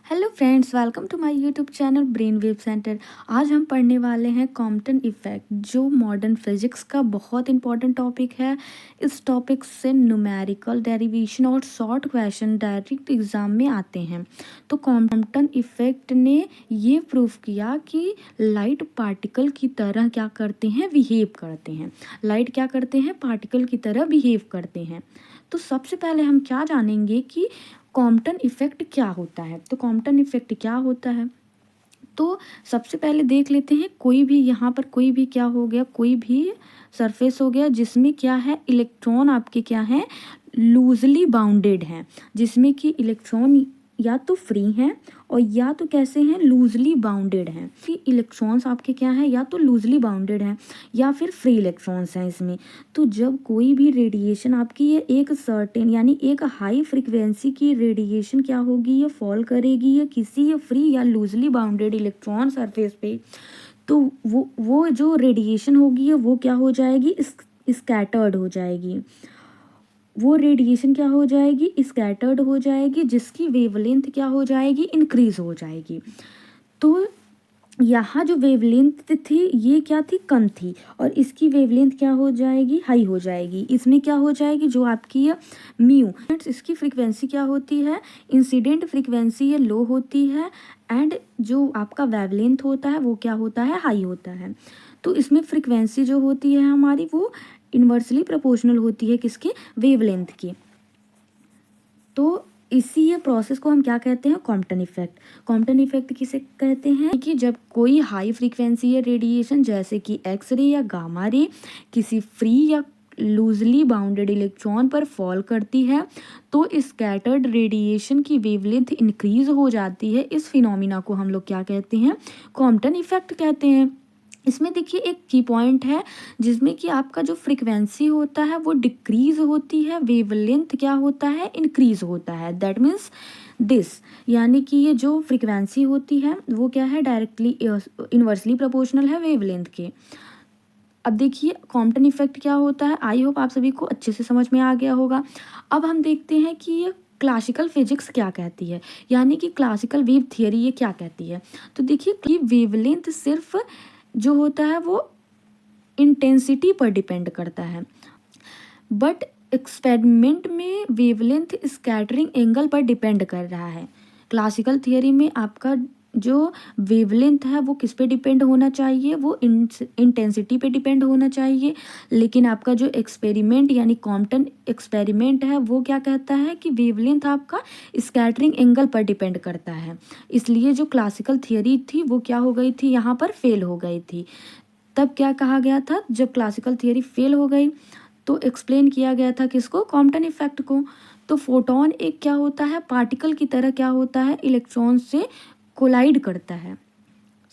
Hello friends, welcome to my YouTube channel brain wave centre. आज हम पढ़ने वाले हैं कॉम्पटन इफ़ेक्ट, जो मॉडर्न फिजिक्स का बहुत इंपॉर्टेंट टॉपिक है। इस टॉपिक से न्यूमेरिकल डेरिवेशन और शॉर्ट क्वेश्चन डायरेक्ट एग्जाम में आते हैं। तो कॉम्पटन इफ़ेक्ट ने ये प्रूव किया कि लाइट पार्टिकल की तरह क्या करते हैं, बिहेव करते हैं। लाइट क्या करते हैं, पार्टिकल की तरह बिहेव करते हैं। तो सबसे पहले हम क्या जानेंगे कि कॉम्पटन इफ़ेक्ट क्या होता है। तो कॉम्पटन इफ़ेक्ट क्या होता है, तो सबसे पहले देख लेते हैं। कोई भी यहाँ पर कोई भी क्या हो गया, कोई भी सरफेस हो गया जिसमें क्या है, इलेक्ट्रॉन आपके क्या है, लूजली बाउंडेड हैं, जिसमें कि इलेक्ट्रॉन या तो फ्री हैं और या तो कैसे हैं, लूजली बाउंडेड हैं। कि इलेक्ट्रॉन्स आपके क्या हैं, या तो लूजली बाउंडेड हैं या फिर फ्री इलेक्ट्रॉन्स हैं इसमें। तो जब कोई भी रेडिएशन आपकी ये एक सर्टेन यानी एक हाई फ्रिक्वेंसी की रेडिएशन क्या होगी, ये फॉल करेगी ये किसी ये फ्री या लूजली बाउंडेड इलेक्ट्रॉन सरफेस पे, तो वो जो रेडिएशन होगी वो क्या हो जाएगी, स्कैटर्ड हो जाएगी। वो रेडिएशन क्या हो जाएगी, स्कैटर्ड हो जाएगी, जिसकी वेवलेंथ क्या हो जाएगी, इंक्रीज हो जाएगी। तो यहाँ जो वेवलेंथ थी ये क्या थी, कम थी, और इसकी वेवलेंथ क्या हो जाएगी, हाई हो जाएगी। इसमें क्या हो जाएगी, जो आपकी ये म्यू, इसकी फ्रीक्वेंसी क्या होती है, इंसिडेंट फ्रीक्वेंसी ये लो होती है, एंड जो आपका वेवलेंथ होता है वो क्या होता है, हाई होता है। तो इसमें फ्रीक्वेंसी जो होती है हमारी वो इन्वर्सली प्रोपोर्शनल होती है किसके, वेवलेंथ की। तो इसी ये प्रोसेस को हम क्या कहते हैं, कॉम्पटन इफेक्ट। कॉम्पटन इफेक्ट किसे कहते हैं कि जब कोई हाई फ्रीक्वेंसी या रेडिएशन जैसे कि एक्सरे या गामा रे किसी फ्री या लूजली बाउंडेड इलेक्ट्रॉन पर फॉल करती है तो स्कैटर्ड रेडिएशन की वेवलेंथ इंक्रीज हो जाती है। इस फिनोमिना को हम लोग क्या कहते हैं, कॉम्पटन इफेक्ट कहते हैं। इसमें देखिए एक की पॉइंट है जिसमें कि आपका जो फ्रीक्वेंसी होता है वो डिक्रीज होती है, वेवलेंथ क्या होता है, इंक्रीज होता है। दैट मीन्स दिस, यानी कि ये जो फ्रीक्वेंसी होती है वो क्या है, डायरेक्टली इन्वर्सली प्रोपोर्शनल है वेवलेंथ के। अब देखिए कॉम्पटन इफेक्ट क्या होता है, आई होप आप सभी को अच्छे से समझ में आ गया होगा। अब हम देखते हैं कि ये क्लासिकल फिजिक्स क्या कहती है, यानी कि क्लासिकल वेव थियरी ये क्या कहती है। तो देखिए कि वेवलेंथ सिर्फ जो होता है वो इंटेंसिटी पर डिपेंड करता है, बट एक्सपेरिमेंट में वेवलेंथ स्कैटरिंग एंगल पर डिपेंड कर रहा है। क्लासिकल थियरी में आपका जो वेवलेंथ है वो किस पे डिपेंड होना चाहिए, वो इंटेंसिटी पे डिपेंड होना चाहिए। लेकिन आपका जो एक्सपेरिमेंट यानी कॉम्पटन एक्सपेरिमेंट है वो क्या कहता है कि वेवलेंथ आपका स्कैटरिंग एंगल पर डिपेंड करता है। इसलिए जो क्लासिकल थियरी थी वो क्या हो गई थी, यहाँ पर फेल हो गई थी। तब क्या कहा गया था, जब क्लासिकल थियरी फेल हो गई तो एक्सप्लेन किया गया था किसको, कॉम्पटन इफेक्ट को। तो फोटोन एक क्या होता है, पार्टिकल की तरह क्या होता है, इलेक्ट्रॉन से कोलाइड करता है।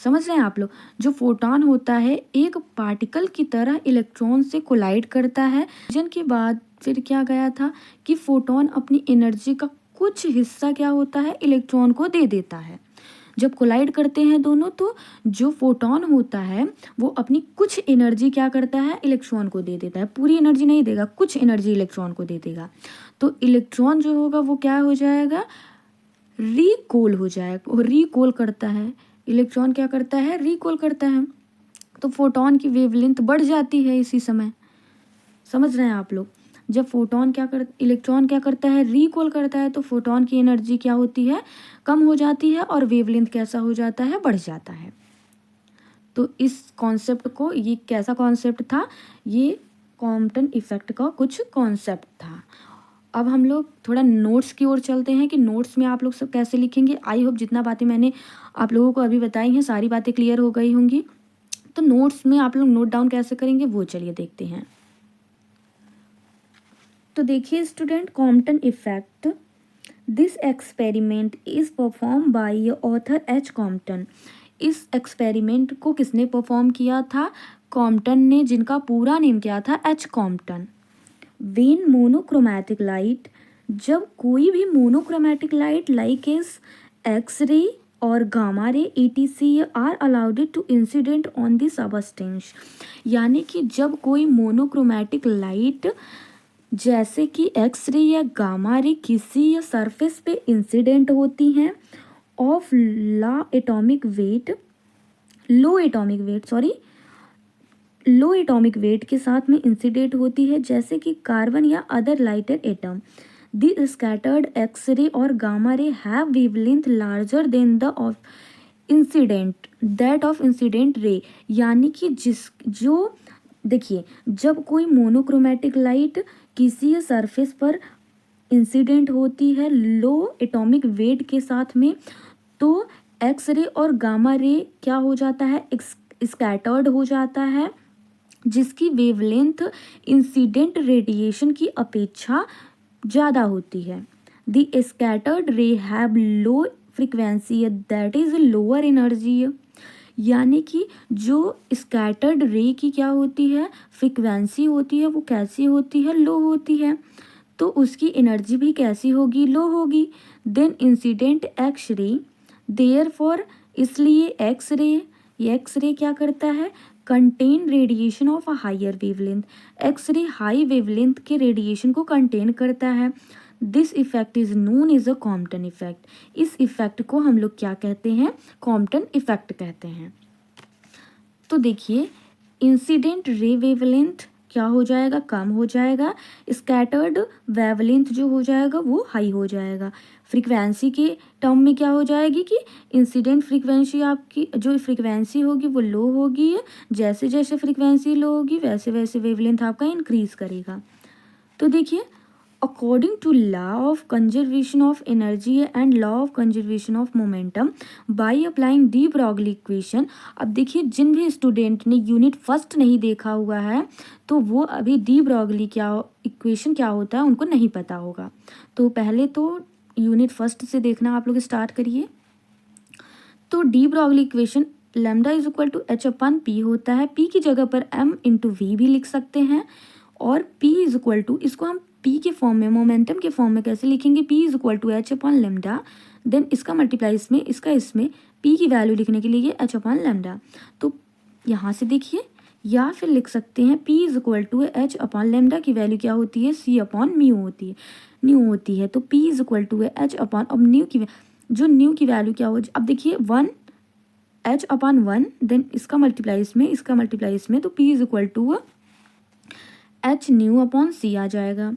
समझ रहे हैं आप लोग, जो फोटोन होता है एक पार्टिकल की तरह इलेक्ट्रॉन से कोलाइड करता है। जन के बाद फिर क्या गया था कि फोटोन अपनी एनर्जी का कुछ हिस्सा क्या होता है, इलेक्ट्रॉन को दे देता है। जब कोलाइड करते हैं दोनों तो जो फोटोन होता है वो अपनी कुछ एनर्जी क्या करता है, इलेक्ट्रॉन को दे देता है। पूरी एनर्जी नहीं देगा, कुछ एनर्जी इलेक्ट्रॉन को दे देगा। तो इलेक्ट्रॉन जो होगा वो क्या हो जाएगा, रिकोल हो जाएगा। और रिकोल करता है, इलेक्ट्रॉन क्या करता है, रिकोल करता है। तो फोटोन की वेवलेंथ बढ़ जाती है इसी समय। समझ रहे हैं आप लोग, जब फोटोन क्या कर इलेक्ट्रॉन क्या करता है, रिकॉल करता है, तो फोटोन की एनर्जी क्या होती है, कम हो जाती है, और वेवलेंथ कैसा हो जाता है, बढ़ जाता है। तो इस कॉन्सेप्ट को, ये कैसा कॉन्सेप्ट था, ये कॉम्पटन इफेक्ट का कुछ कॉन्सेप्ट था। अब हम लोग थोड़ा नोट्स की ओर चलते हैं कि नोट्स में आप लोग सब कैसे लिखेंगे। आई होप जितना बातें मैंने आप लोगों को अभी बताई हैं सारी बातें क्लियर हो गई होंगी। तो नोट्स में आप लोग नोट डाउन कैसे करेंगे वो चलिए देखते हैं। तो देखिए student, Compton effect, this experiment is perform by author H Compton. इस एक्सपेरिमेंट को किसने परफॉर्म किया था, कॉम्पटन ने, जिनका पूरा नेम क्या था, H Compton. When monochromatic light, जब कोई भी monochromatic light like is x ray और gamma ray ETC are allowed to incident on the substance, यानी कि जब कोई मोनोक्रोमैटिक लाइट जैसे कि एक्स रे या गामा रे किसी या सरफेस पे इंसिडेंट होती हैं ऑफ लो एटॉमिक वेट के साथ में इंसिडेंट होती है, जैसे कि कार्बन या other lighter atom. The scattered x ray और gamma ray have wavelength larger than the of incident ray. यानी कि देखिए, जब कोई मोनोक्रोमेटिक लाइट किसी सरफेस पर इंसिडेंट होती है लो एटॉमिक वेट के साथ में, तो एक्स रे और गामा रे क्या हो जाता है, स्कैटर्ड हो जाता है, जिसकी वेवलेंथ इंसिडेंट रेडिएशन की अपेक्षा ज़्यादा होती है। द स्कैटर्ड रे have low frequency that is lower energy. यानी कि जो स्कैटर्ड रे की क्या होती है, फ्रीक्वेंसी होती है, वो कैसी होती है, लो होती है, तो उसकी एनर्जी भी कैसी होगी, लो होगी then incident X ray. Therefore इसलिए एक्स रे क्या करता है, contain radiation of a higher wavelength. X ray high wavelength के रेडिएशन को कंटेन करता है। This effect is known as a Compton effect. इस इफेक्ट को हम लोग क्या कहते हैं, कॉम्पटन इफेक्ट कहते हैं। तो देखिए, इंसिडेंट रे वेवलेंथ क्या हो जाएगा, कम हो जाएगा, स्कैटर्ड वेवलेंथ जो हो जाएगा वो हाई हो जाएगा। फ्रीक्वेंसी के टर्म में क्या हो जाएगी कि इंसिडेंट फ्रीक्वेंसी आपकी जो फ्रीक्वेंसी होगी वो लो होगी, जैसे जैसे फ्रीक्वेंसी लो होगी वैसे वैसे वेवलेंथ आपका इंक्रीज करेगा। तो देखिए, according to law of conservation of energy and law of conservation of momentum by applying de Broglie equation. अब देखिए, जिन भी स्टूडेंट ने यूनिट फर्स्ट नहीं देखा हुआ है तो वो अभी डी ब्रॉगली इक्वेशन क्या होता है उनको नहीं पता होगा। तो पहले तो यूनिट फर्स्ट से देखना आप लोग स्टार्ट करिए। तो de Broglie equation lambda is equal to H upon P होता है। पी की जगह पर एम इंटू वी भी लिख सकते हैं, और पी इज इक्वल टू, इसको हम पी के फॉर्म में, मोमेंटम के फॉर्म में कैसे लिखेंगे, P is equal to H upon lambda, then इसका मल्टीप्लाई इसमें, इसका इसमें, पी की वैल्यू लिखने के लिए ये एच अपॉन लेमडा। तो यहाँ से देखिए, या फिर लिख सकते हैं p is equal to H upon lambda की वैल्यू क्या होती है, सी अपॉन न्यू होती है। तो p is equal to H upon, अब न्यू की वैल्यू क्या हो, अब देखिए 1 एच अपॉन 1, देन इसका मल्टीप्लाई इसमें, इसका मल्टीप्लाई इसमें, तो p is equal to H nu upon c आ जाएगा।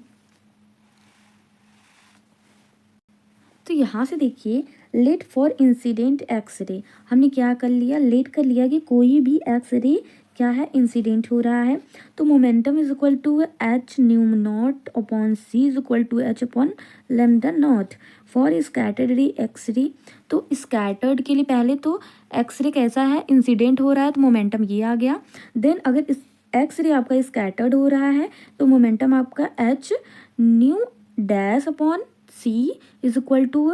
तो यहाँ से देखिए, लेट फॉर इंसिडेंट एक्स रे, हमने क्या कर लिया, लेट कर लिया कि कोई भी एक्स रे क्या है, इंसिडेंट हो रहा है। तो momentum is equal to H nu not upon C is equal to H upon lambda not for scattered ray X ray. तो स्कैटर्ड के लिए पहले तो एक्स रे कैसा है, इंसिडेंट हो रहा है, तो मोमेंटम ये आ गया। देन अगर इस एक्स रे आपका स्कैटर्ड हो रहा है तो मोमेंटम आपका H nu dash upon C is equal to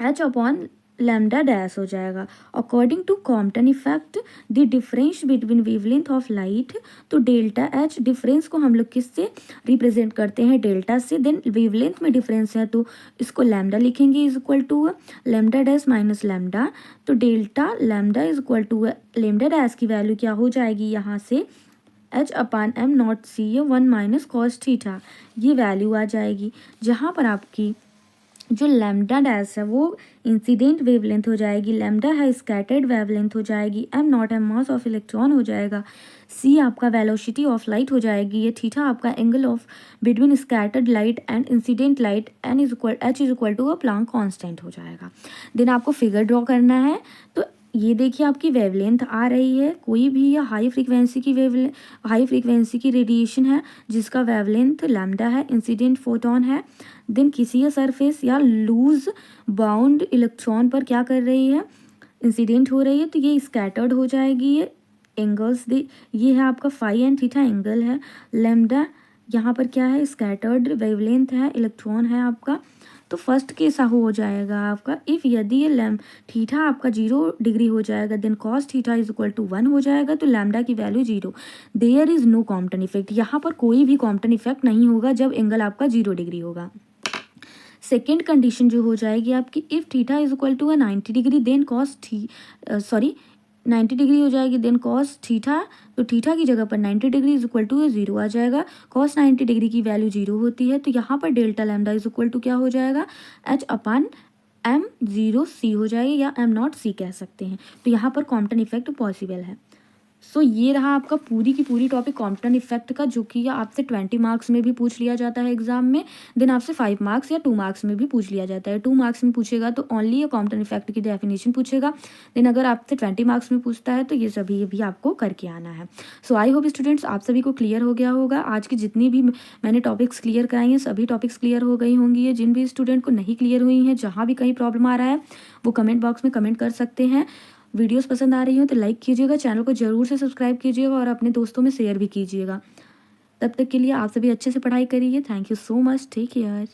H upon lambda dash हो जाएगा। According to Compton effect the difference between wavelength of light, तो डेल्टा एच, डिफरेंस को हम लोग किससे रिप्रेजेंट करते हैं, डेल्टा से। देन वेवलेंथ में डिफरेंस है तो इसको लैम्डा लिखेंगे is equal to lambda dash minus lambda. तो delta lambda is equal to lambda dash की वैल्यू क्या हो जाएगी, यहाँ से h upon m not c 1 minus cos theta, ये वैल्यू आ जाएगी। जहाँ पर आपकी जो लैम्डा डैश है वो इंसिडेंट वेवलेंथ हो जाएगी, लैम्डा है स्कैटर्ड वेवलेंथ हो जाएगी, M not M mass of electron हो जाएगा, सी आपका वेलोसिटी ऑफ लाइट हो जाएगी, ये थीटा आपका angle of between scattered light and incident light, H is equal to a Planck constant हो जाएगा। देन आपको फिगर ड्रॉ करना है। तो ये देखिए, आपकी वेवलेंथ आ रही है, कोई भी या हाई फ्रीक्वेंसी की रेडिएशन है जिसका वेवलेंथ लैम्डा है, इंसिडेंट फोटोन है। देन किसी सरफेस या लूज बाउंड इलेक्ट्रॉन पर क्या कर रही है, इंसिडेंट हो रही है, तो ये स्कैटर्ड हो जाएगी। ये एंगल्स ये है आपका फाई एंड थीटा एंगल है। लैम्डा यहाँ पर क्या है, स्कैटर्ड वेवलेंथ है, इलेक्ट्रॉन है आपका। तो फर्स्ट केस हो जाएगा आपका, इफ़ यदि ये थीटा आपका 0 डिग्री हो जाएगा, then cos theta is equal to 1 हो जाएगा, तो लैम्डा की value 0। There is no Compton effect, यहाँ पर कोई भी कॉम्पटन इफेक्ट नहीं होगा जब एंगल आपका 0 डिग्री होगा। सेकेंड कंडीशन जो हो जाएगी आपकी, if theta is equal to 90 degree, then 90 degree हो जाएगी, देन कॉस थीटा, तो थीटा की जगह पर 90 डिग्री इज इक्वल टू 0 आ जाएगा। कॉस 90 डिग्री की वैल्यू 0 होती है, तो यहाँ पर delta lambda is equal to क्या हो जाएगा, एच अपान M0C हो जाएगी या M0C कह सकते हैं। तो यहाँ पर कॉम्पटन इफेक्ट पॉसिबल है। सो ये रहा आपका पूरी की पूरी टॉपिक कॉम्पटन इफेक्ट का, जो कि आपसे 20 मार्क्स में भी पूछ लिया जाता है एग्जाम में। देन आपसे 5 मार्क्स या 2 मार्क्स में भी पूछ लिया जाता है। 2 मार्क्स में पूछेगा तो ओनली ये कॉम्पटन इफेक्ट की डेफिनेशन पूछेगा। देन अगर आपसे 20 मार्क्स में पूछता है तो ये सभी भी आपको करके आना है। सो आई होप स्टूडेंट्स आप सभी को क्लियर हो गया होगा। आज की जितनी भी मैंने टॉपिक्स क्लियर कराई हैं सभी टॉपिक्स क्लियर हो गई होंगी। जिन भी स्टूडेंट को नहीं क्लियर हुई हैं, जहाँ भी कहीं प्रॉब्लम आ रहा है, वो कमेंट बॉक्स में कमेंट कर सकते हैं। वीडियोस पसंद आ रही हो तो लाइक कीजिएगा, चैनल को ज़रूर से सब्सक्राइब कीजिएगा और अपने दोस्तों में शेयर भी कीजिएगा। तब तक के लिए आप सभी अच्छे से पढ़ाई करिए। Thank you so much. Take care.